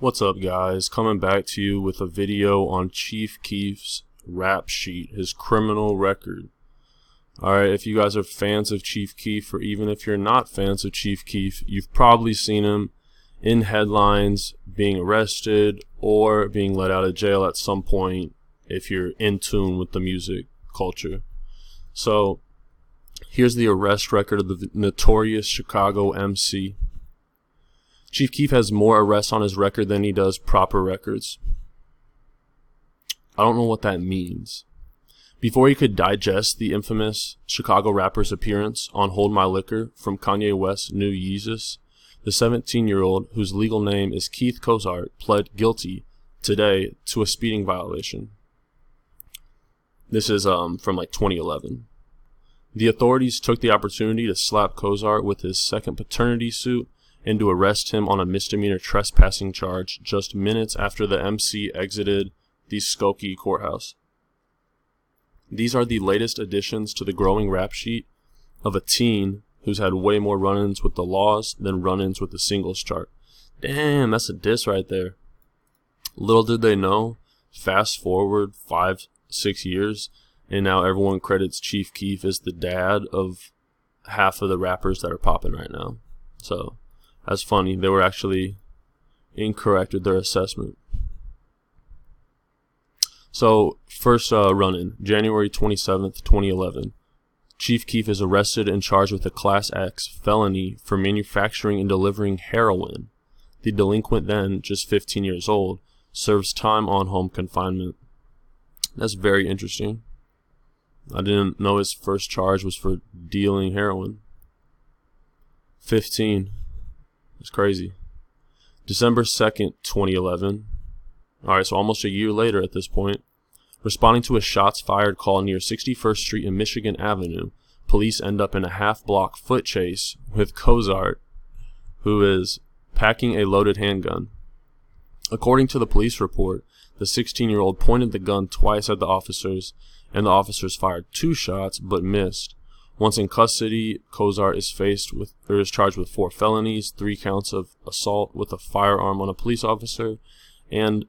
What's up, guys? Coming back to you with a video on Chief Keef's rap sheet, his criminal record. Alright, if you guys are fans of Chief Keef, or even if you're not fans of Chief Keef, you've probably seen him in headlines being arrested or being let out of jail at some point if you're in tune with the music culture. So, here's the arrest record of the notorious Chicago MC. Chief Keef has more arrests on his record than he does proper records. I don't know what that means. Before he could digest the infamous Chicago rapper's appearance on Hold My Liquor from Kanye West's New Yeezus, the 17-year-old, whose legal name is Keith Cozart, pled guilty today to a speeding violation. This is from like 2011. The authorities took the opportunity to slap Cozart with his second paternity suit and to arrest him on a misdemeanor trespassing charge just minutes after the MC exited the Skokie courthouse. These are the latest additions to the growing rap sheet of a teen who's had way more run-ins with the laws than run-ins with the singles chart. Damn, that's a diss right there. Little did they know, fast forward 5-6 years, and now everyone credits Chief Keef as the dad of half of the rappers that are popping right now. So, that's funny. They were actually incorrect with their assessment. So, first run-in, January 27th, 2011. Chief Keef is arrested and charged with a Class X felony for manufacturing and delivering heroin. The delinquent, then just 15 years old, serves time on home confinement. That's very interesting. I didn't know his first charge was for dealing heroin. 15. It's crazy. December 2nd, 2011. Alright, so almost a year later at this point. Responding to a shots fired call near 61st Street and Michigan Avenue, police end up in a half-block foot chase with Cozart, who is packing a loaded handgun. According to the police report, the 16-year-old pointed the gun twice at the officers, and the officers fired 2 shots but missed. Once in custody, Cozart is charged with 4 felonies, 3 counts of assault with a firearm on a police officer, and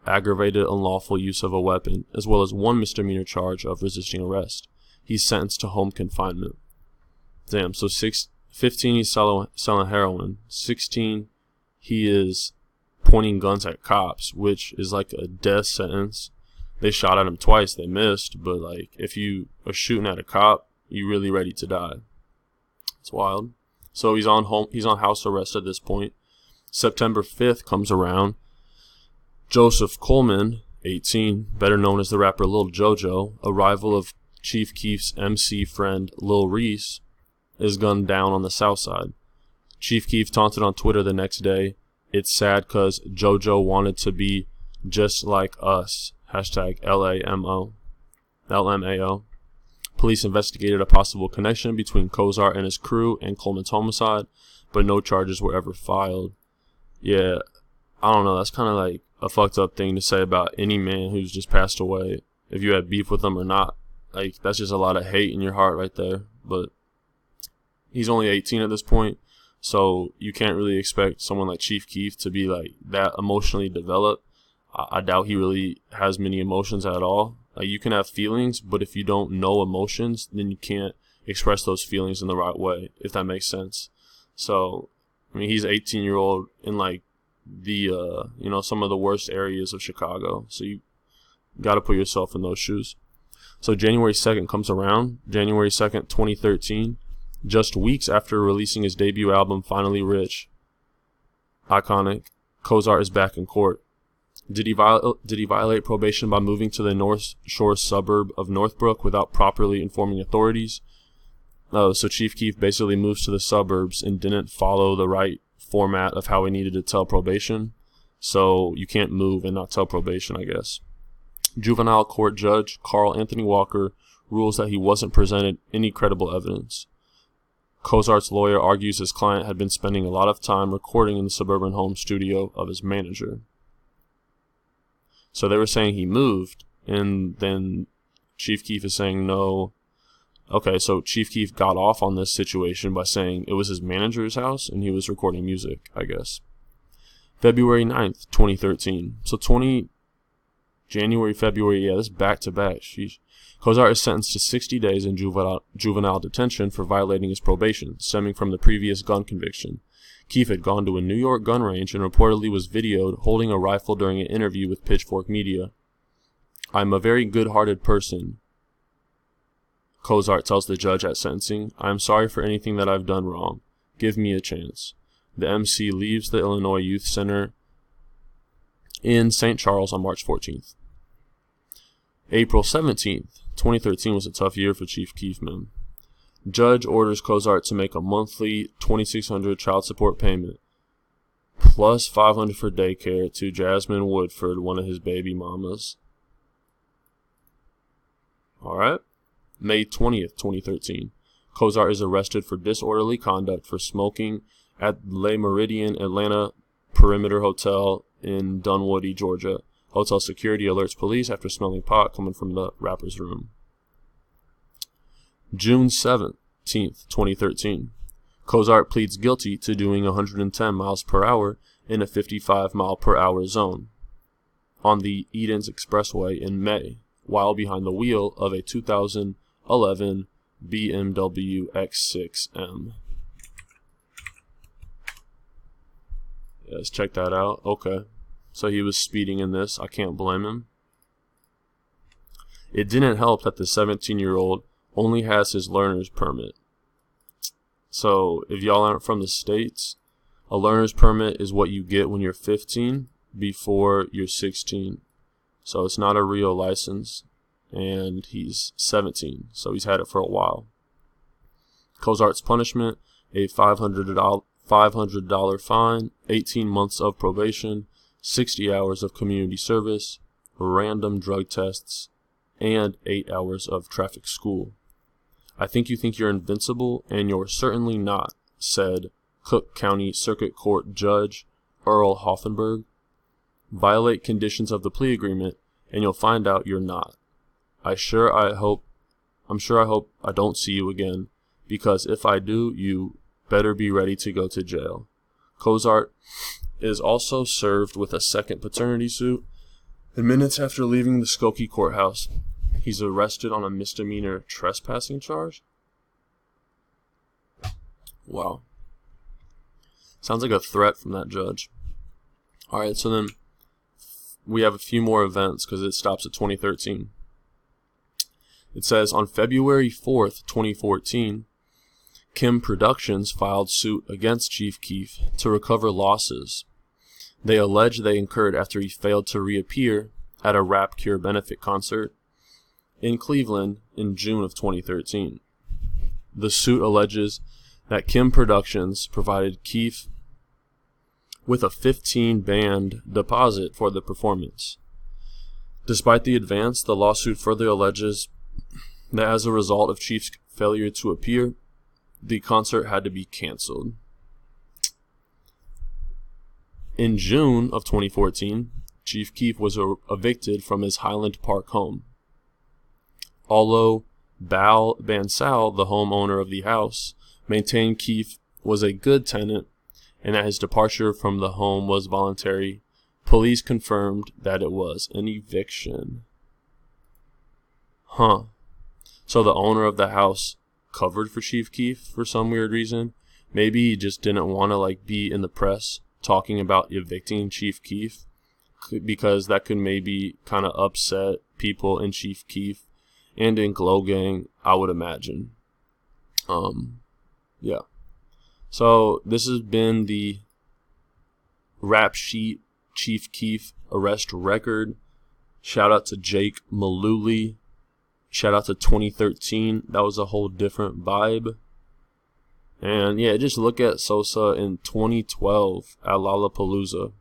aggravated unlawful use of a weapon, as well as 1 misdemeanor charge of resisting arrest. He's sentenced to home confinement. Damn, so 15 he's selling heroin. 16 he is pointing guns at cops, which is like a death sentence. They shot at him twice, they missed, but like if you are shooting at a cop, you're really ready to die. It's wild. So he's on house arrest at this point. September 5th comes around. Joseph Coleman, 18, better known as the rapper Lil Jojo, a rival of Chief Keef's MC friend Lil Reese, is gunned down on the south side. Chief Keef taunted on Twitter the next day, "It's sad cause Jojo wanted to be just like us." Hashtag LMAO. Police investigated a possible connection between Cozart and his crew and Coleman's homicide, but no charges were ever filed. Yeah, I don't know, that's kind of like a fucked up thing to say about any man who's just passed away. If you had beef with them or not, like that's just a lot of hate in your heart right there. But he's only 18 at this point, so you can't really expect someone like Chief Keef to be like that emotionally developed. I doubt he really has many emotions at all. Like you can have feelings, but if you don't know emotions, then you can't express those feelings in the right way, if that makes sense. So, I mean, he's 18-year-old in like the some of the worst areas of Chicago. So you got to put yourself in those shoes. So January 2nd comes around. January 2nd, 2013, just weeks after releasing his debut album Finally Rich. Iconic. Cozart is back in court. Did he violate probation by moving to the North Shore suburb of Northbrook without properly informing authorities? So Chief Keef basically moves to the suburbs and didn't follow the right format of how he needed to tell probation. So you can't move and not tell probation, I guess. Juvenile court judge Carl Anthony Walker rules that he wasn't presented any credible evidence. Cozart's lawyer argues his client had been spending a lot of time recording in the suburban home studio of his manager. So they were saying he moved, and then Chief Keef is saying no. Okay, so Chief Keef got off on this situation by saying it was his manager's house and he was recording music, I guess. February 9th, 2013. So January, February, yeah, this back to back. Sheesh. Cozart is sentenced to 60 days in juvenile detention for violating his probation, stemming from the previous gun conviction. Keef had gone to a New York gun range and reportedly was videoed holding a rifle during an interview with Pitchfork Media. "I'm a very good-hearted person," Cozart tells the judge at sentencing. "I am sorry for anything that I've done wrong. Give me a chance." The MC leaves the Illinois Youth Center in St. Charles on March 14th. April 17th, 2013 was a tough year for Chief Keef, man. Judge orders Cozart to make a monthly $2,600 child support payment, plus $500 for daycare to Jasmine Woodford, one of his baby mamas. Alright. May 20th, 2013. Cozart is arrested for disorderly conduct for smoking at Le Meridian Atlanta Perimeter Hotel in Dunwoody, Georgia. Hotel security alerts police after smelling pot coming from the rapper's room. June 17th, 2013. Cozart pleads guilty to doing 110 miles per hour in a 55 mile per hour zone on the Edens Expressway in May, while behind the wheel of a 2011 BMW X6M. Yeah, let's check that out. Okay. So he was speeding in this. I can't blame him. It didn't help that the 17-year-old only has his learner's permit. So if y'all aren't from the States, a learner's permit is what you get when you're 15 before you're 16. So it's not a real license, and he's 17, so he's had it for a while. Cozart's punishment, a $500 fine, 18 months of probation, 60 hours of community service, random drug tests, and 8 hours of traffic school. "I think you think you're invincible, and you're certainly not," said Cook County Circuit Court Judge Earl Hoffenberg. "Violate conditions of the plea agreement, and you'll find out you're not. I hope I don't see you again, because if I do, you better be ready to go to jail." Cozart is also served with a second paternity suit, and minutes after leaving the Skokie courthouse, he's arrested on a misdemeanor trespassing charge. Wow. Sounds like a threat from that judge. Alright, so then we have a few more events because it stops at 2013. It says, on February 4th, 2014, Kim Productions filed suit against Chief Keef to recover losses they allege they incurred after he failed to reappear at a Rap Cure benefit concert in Cleveland in June of 2013. The suit alleges that Kim Productions provided Keef with a 15-band deposit for the performance. Despite the advance, the lawsuit further alleges that as a result of Chief's failure to appear, the concert had to be canceled. In June of 2014, Chief Keef was evicted from his Highland Park home. Although Bal Bansal, the homeowner of the house, maintained Keef was a good tenant and that his departure from the home was voluntary, police confirmed that it was an eviction. So the owner of the house covered for Chief Keef for some weird reason. Maybe he just didn't want to be in the press talking about evicting Chief Keef, because that could maybe kind of upset people in Chief Keef and in Glow Gang, I would imagine. Yeah. So this has been the Rap Sheet Chief Keef arrest record. Shout out to Jake Malooly. Shout out to 2013. That was a whole different vibe. And yeah, just look at Sosa in 2012 at Lollapalooza.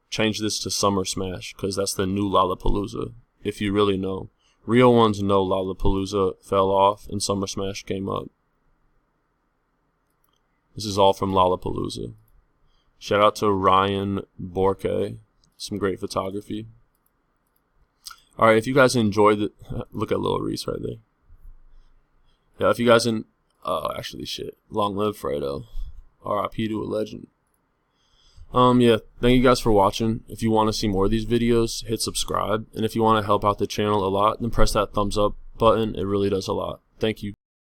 Change this to Summer Smash, because that's the new Lollapalooza, if you really know. Real ones know Lollapalooza fell off and Summer Smash came up. This is all from Lollapalooza. Shout out to Ryan Borke. Some great photography. Alright, if you guys enjoyed it, look at Lil Reese right there. Yeah, if you guys long live Fredo. R.I.P. to a legend. Yeah, thank you guys for watching. If you want to see more of these videos, hit subscribe. And if you want to help out the channel a lot, then press that thumbs up button. It really does a lot. Thank you.